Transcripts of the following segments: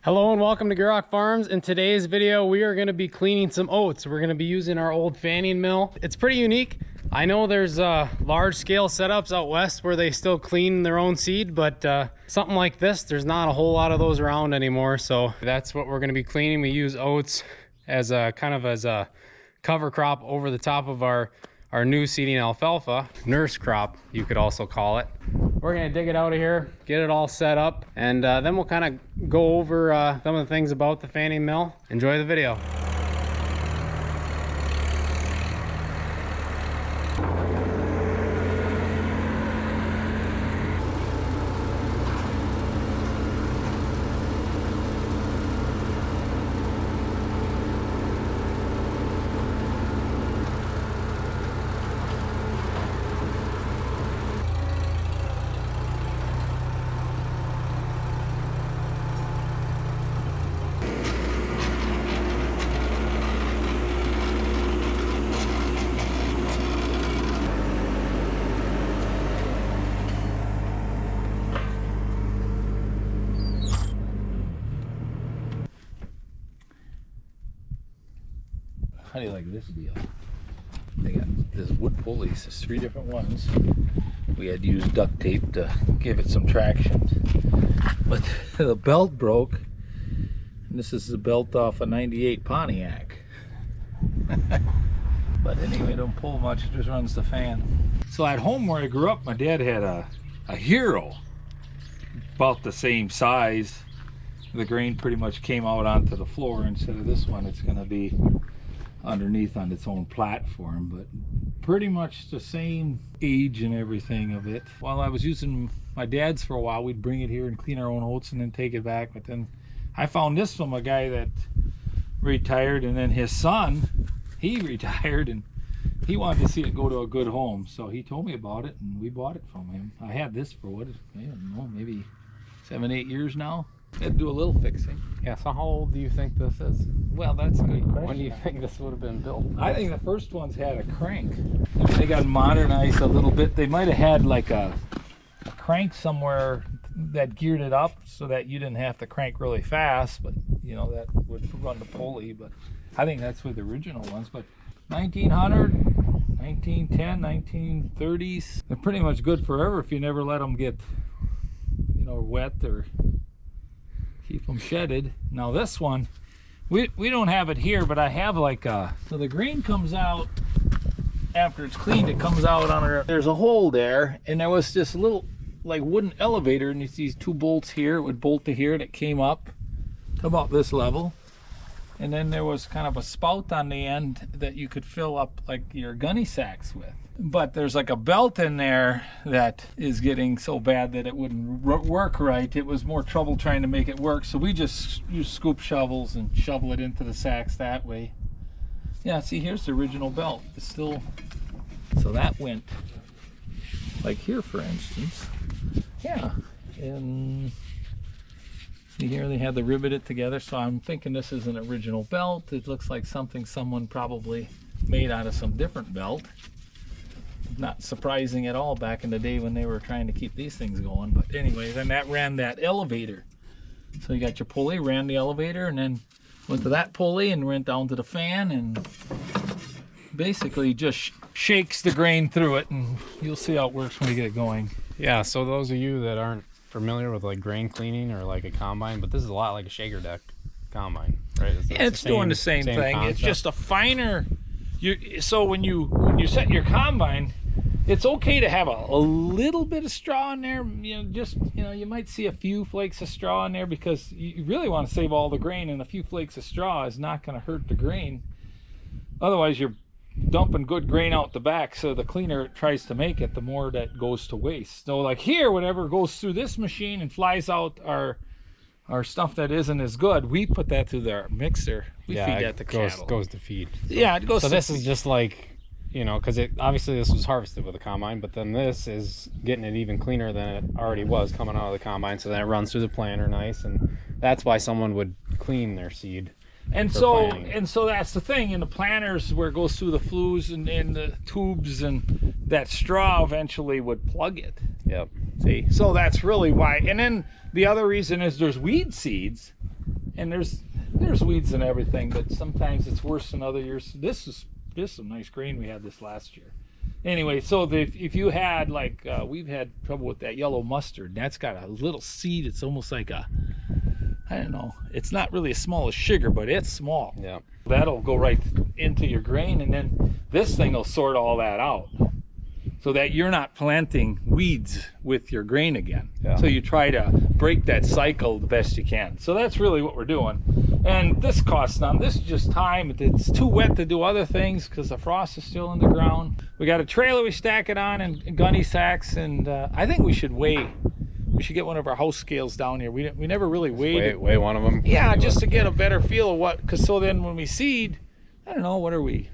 Hello and welcome to Gierok Farms. In today's video, we are going to be cleaning some oats. We're going to be using our old fanning mill. It's pretty unique. I know there's large scale setups out west where they still clean their own seed, but something like this, there's not a whole lot of those around anymore. So that's what we're going to be cleaning. We use oats as a kind of as a cover crop over the top of our new seeding alfalfa, nurse crop, you could also call it. We're gonna dig it out of here, get it all set up, and then we'll kind of go over some of the things about the fanning mill. Enjoy the video. How do you like this deal? They got this wood pulleys. There's 3 different ones. We had used duct tape to give it some traction, but the belt broke. And this is the belt off a '98 Pontiac. But anyway, don't pull much. It just runs the fan. So at home where I grew up, my dad had a Hero, about the same size. The grain pretty much came out onto the floor. Instead of this one, it's going to be underneath on its own platform, but pretty much the same age and everything of it. While I was using my dad's for a while, we'd bring it here and clean our own oats and then take it back. But then I found this from a guy that retired, and then his son, he retired and he wanted to see it go to a good home, so he told me about it and we bought it from him. I had this for what, I don't know, maybe 7-8 years now. Had to do a little fixing. Yeah, so how old do you think this is? Well, that's a good question. When do you think this would have been built? I think the first ones had a crank. I mean, they got modernized a little bit. They might have had like a crank somewhere that geared it up so that you didn't have to crank really fast, but you know, that would run the pulley. But I think that's with the original ones. But 1900, 1910, 1930s, they're pretty much good forever if you never let them get, you know, wet or keep them shedded. Now this one, we don't have it here, but I have like a, so the grain comes out after it's cleaned. It comes out on her, there's a hole there, and there was this little like wooden elevator, and it's these 2 bolts here. It would bolt to here, and it came up to about this level, and then there was kind of a spout on the end that you could fill up like your gunny sacks with. But there's like a belt in there that is getting so bad that it wouldn't work right. It was more trouble trying to make it work, so we just use scoop shovels and shovel it into the sacks that way. Yeah, see, here's the original belt. It's still, so that went like here, for instance. Yeah, and see here they had to rivet it together, so I'm thinking this is an original belt. It looks like something someone probably made out of some different belt. Not surprising at all back in the day when they were trying to keep these things going. But anyway, then that ran that elevator. So you got your pulley, ran the elevator, and then went to that pulley and went down to the fan, and basically just shakes the grain through it, and you'll see how it works when you get it going. Yeah, so those of you that aren't familiar with like grain cleaning or like a combine, but this is a lot like a shaker deck combine, right? It's doing the same thing. Concept. It's just a finer. So when you set your combine, it's okay to have a little bit of straw in there. You know, just, you know, you might see a few flakes of straw in there because you really want to save all the grain, and a few flakes of straw is not going to hurt the grain. Otherwise, you're dumping good grain out the back, so the cleaner it tries to make it, the more that goes to waste. So like here, whatever goes through this machine and flies out our stuff that isn't as good, we put that through our mixer. We feed that to cattle. Goes to feed. Yeah, it goes. So this is just like, you know, because it obviously this was harvested with a combine, but then this is getting it even cleaner than it already was coming out of the combine. So then it runs through the planter nice, and that's why someone would clean their seed. And so that's the thing in the planters where it goes through the flues and the tubes, and that straw eventually would plug it. Yep. See, so that's really why. And then the other reason is there's weed seeds And there's weeds and everything, but sometimes it's worse than other years. This is some nice grain we had this last year. Anyway, so if you had like we've had trouble with that yellow mustard. That's got a little seed. It's almost like a, I don't know, it's not really as small as sugar, but it's small. Yeah. That'll go right into your grain, and then this thing will sort all that out so that you're not planting weeds with your grain again. Yeah. So you try to break that cycle the best you can. So that's really what we're doing. And this costs none. This is just time. It's too wet to do other things because the frost is still in the ground. We got a trailer we stack it on and gunny sacks, and I think we should weigh. We should get one of our house scales down here. We never really weighed it. Weigh one of them. Yeah, just to get a better feel of what, because so then when we seed, I don't know, what are we?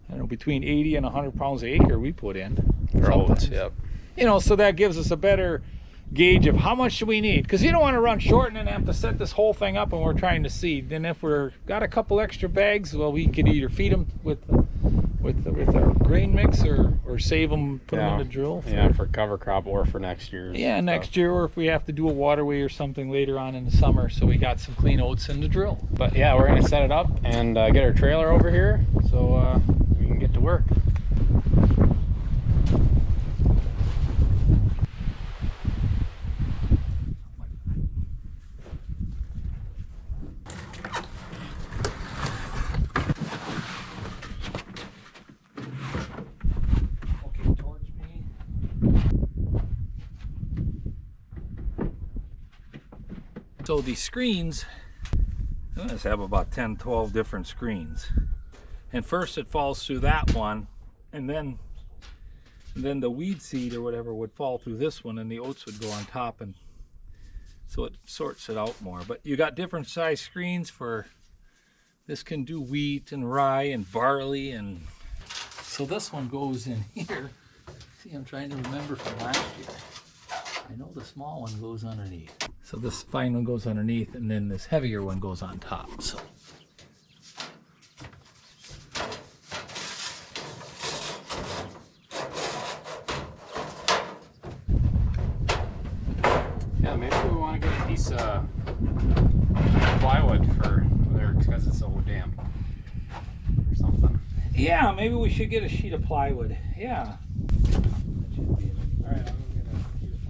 I don't know, between 80 and 100 pounds an acre we put in. For oats, sometimes. yep. You know, so that gives us a better gauge of how much do we need, because you don't want to run short and then have to set this whole thing up when we're trying to seed. Then if we're got a couple extra bags, well, we could either feed them with our grain mix or save them, put them in the drill. For cover crop or for next year's. Yeah, next year, or if we have to do a waterway or something later on in the summer, so we got some clean oats in the drill. But yeah, we're gonna set it up and get our trailer over here so we can get to work. So these screens, let's have about 10, 12 different screens. And first it falls through that one, and then the weed seed or whatever would fall through this one, and the oats would go on top, and so it sorts it out more. But you got different size screens for, this can do wheat and rye and barley, and so this one goes in here. See, I'm trying to remember from last year. I know the small one goes underneath. So this fine one goes underneath, and then this heavier one goes on top. So Yeah, maybe we want to get a piece of plywood for there because it's so damp or something. yeah, maybe we should get a sheet of plywood. Yeah. All right, I'll go get a sheet of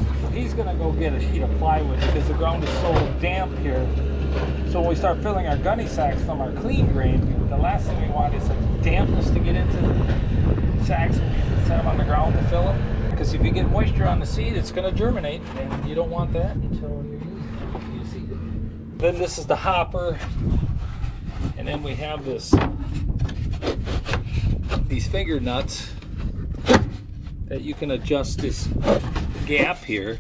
plywood. He's gonna go get a sheet of plywood because the ground is so damp here. So when we start filling our gunny sacks from our clean grain, the last thing we want is a dampness to get into the sacks when we set them on the ground to fill them. Because if you get moisture on the seed, it's gonna germinate, and you don't want that until you're using it after you seed it. Then this is the hopper, and then we have these finger nuts that you can adjust this gap here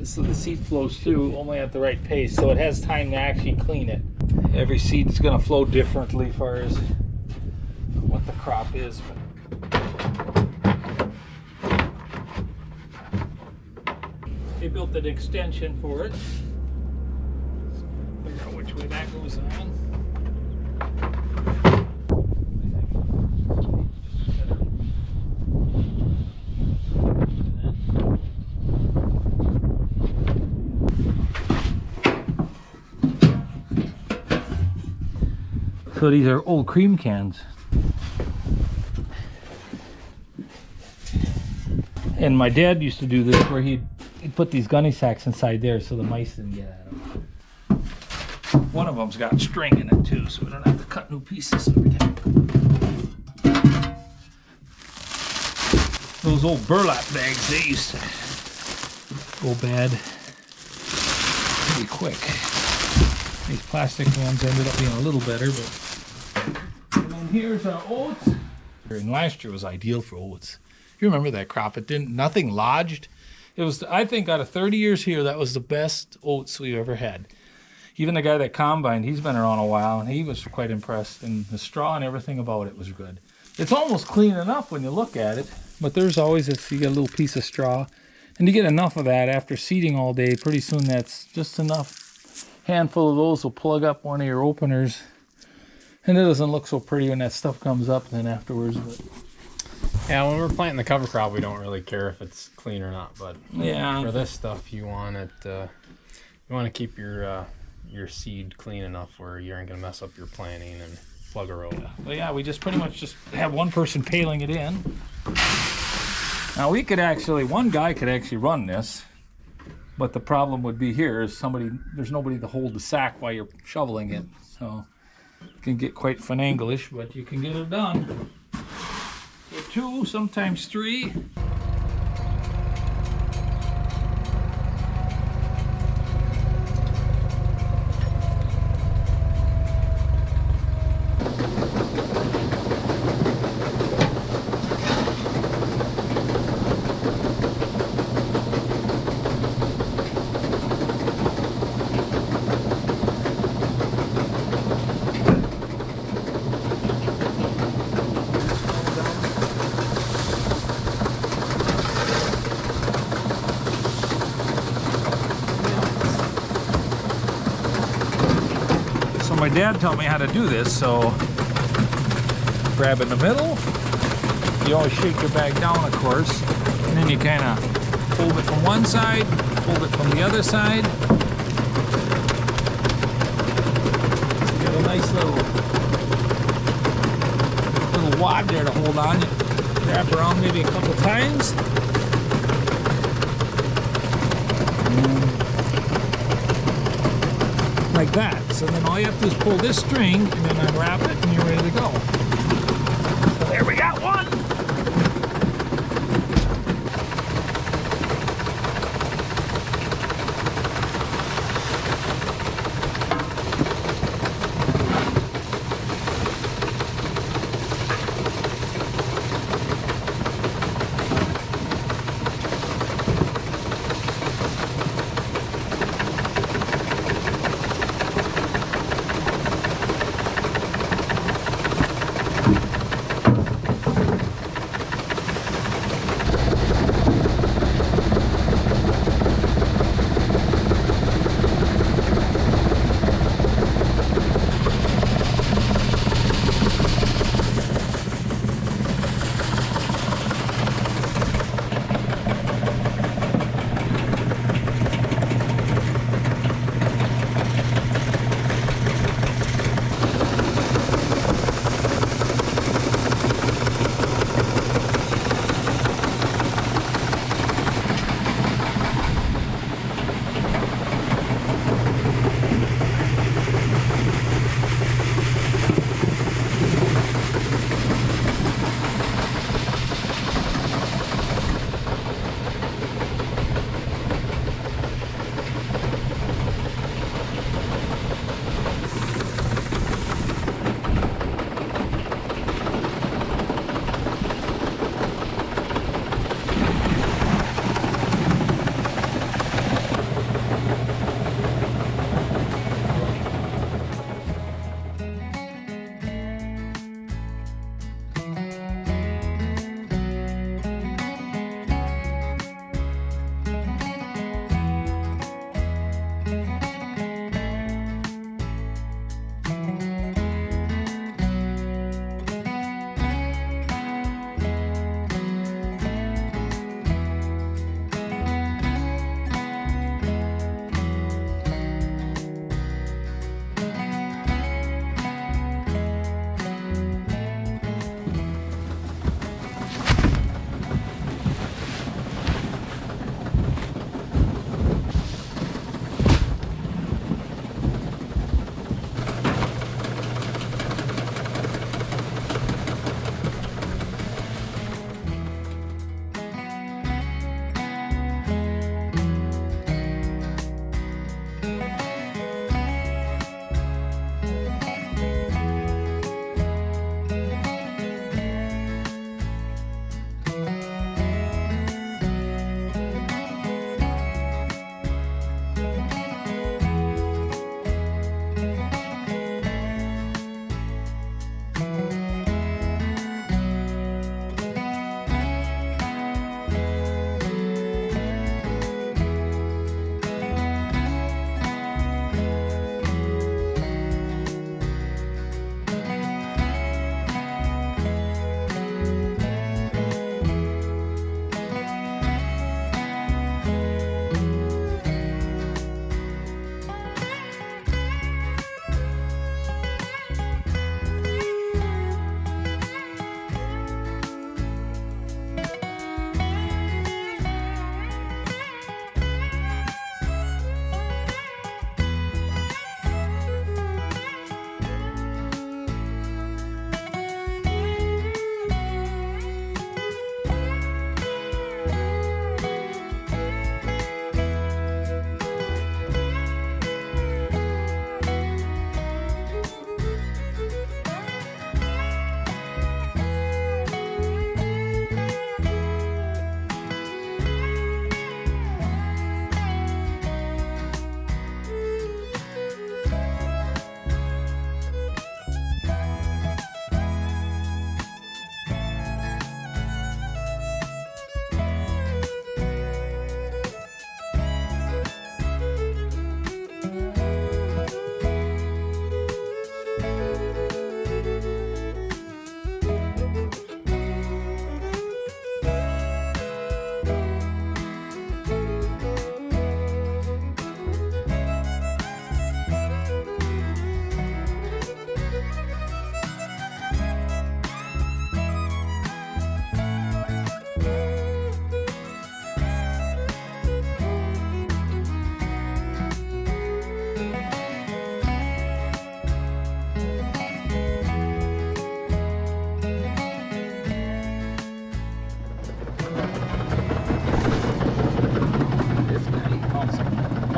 so the seed flows through only at the right pace, so it has time to actually clean it. Every seed is going to flow differently as far as what the crop is. They built an extension for it. Figure out which way that goes on. So these are old cream cans. And my dad used to do this where he'd put these gunny sacks inside there so the mice didn't get at them. One of them's got string in it too, so we don't have to cut new pieces every time. Those old burlap bags, they used to go bad pretty quick. These plastic ones ended up being a little better, but. And then here's our oats. And last year was ideal for oats. You remember that crop? Nothing lodged. It was, I think, out of 30 years here, that was the best oats we've ever had. Even the guy that combined, he's been around a while, and he was quite impressed. And the straw and everything about it was good. It's almost clean enough when you look at it, but there's always you get a little piece of straw, and you get enough of that after seeding all day. Pretty soon, that's just enough. Handful of those will plug up one of your openers, and it doesn't look so pretty when that stuff comes up then afterwards. But Yeah, when we're planting the cover crop, we don't really care if it's clean or not. But Yeah. for this stuff, you want it. You want to keep your seed clean enough where you aren't gonna mess up your planting and plug a road. But yeah, we just pretty much just have one person paling it in. Now we could actually, one guy could actually run this, but the problem would be here is there's nobody to hold the sack while you're shoveling it. So it can get quite finagleish, but you can get it done. So 2, sometimes 3. My dad taught me how to do this, so grab in the middle. You always shake your bag down, of course, and then you kind of fold it from one side, fold it from the other side. You get a nice little wad there to hold on. You wrap around maybe a couple times. Like that. So then all you have to do is pull this string and then unwrap it and you're ready to go. So there we got one.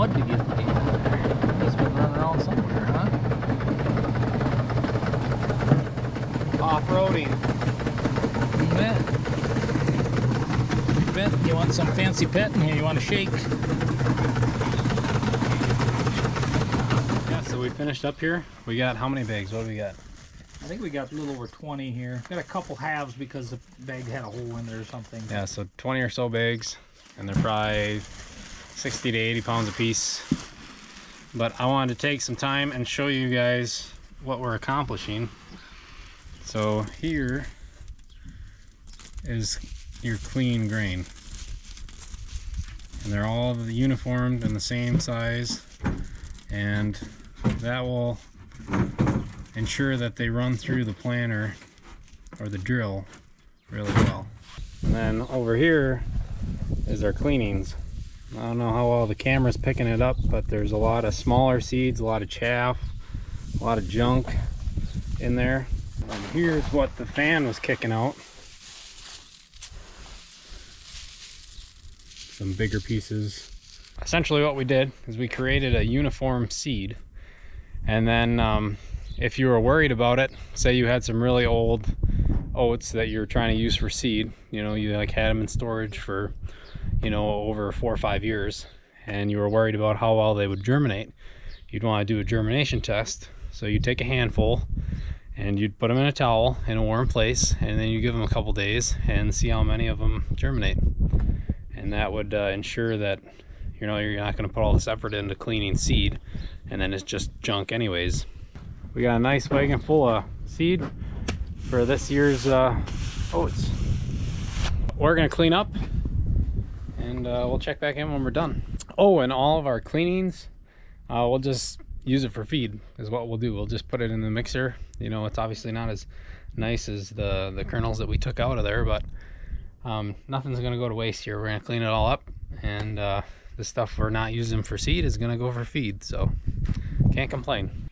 mud to get deep in there. He's been running around somewhere, huh? Off-roading. You bet. You bet. You want some fancy petting here? You want a shake? Yeah, so we finished up here. We got how many bags? What do we got? I think we got a little over 20 here. Got a couple halves because the bag had a hole in there or something. Yeah, so 20 or so bags, and they're probably 60 to 80 pounds a piece. But I wanted to take some time and show you guys what we're accomplishing. So here is your clean grain, and they're all uniformed and the same size, and that will ensure that they run through the planter or the drill really well. And then over here is our cleanings. I don't know how well the camera's picking it up, but there's a lot of smaller seeds, a lot of chaff, a lot of junk in there. And here's what the fan was kicking out. Some bigger pieces. Essentially what we did is we created a uniform seed, and then if you were worried about it, say you had some really old oats that you're trying to use for seed, you know, you like had them in storage for, you know, over 4 or 5 years, and you were worried about how well they would germinate, you'd want to do a germination test. So you take a handful and you'd put them in a towel in a warm place, and then you give them a couple days and see how many of them germinate. And that would ensure that, you know, you're not going to put all this effort into cleaning seed and then it's just junk anyways. We got a nice wagon full of seed for this year's oats. We're gonna clean up, and we'll check back in when we're done. Oh, and all of our cleanings, we'll just use it for feed is what we'll do. We'll just put it in the mixer. You know, it's obviously not as nice as the kernels that we took out of there, but nothing's gonna go to waste here. We're gonna clean it all up, and the stuff we're not using for seed is gonna go for feed, so can't complain.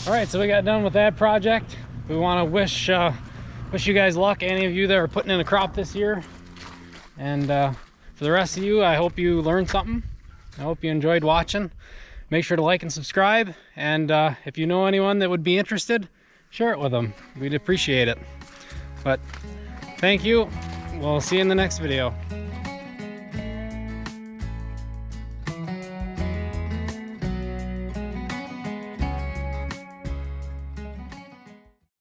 All right, so we got done with that project. We want to wish you guys luck, any of you that are putting in a crop this year. And for the rest of you, I hope you learned something. I hope you enjoyed watching. Make sure to like and subscribe. And if you know anyone that would be interested, share it with them. We'd appreciate it. But thank you. We'll see you in the next video.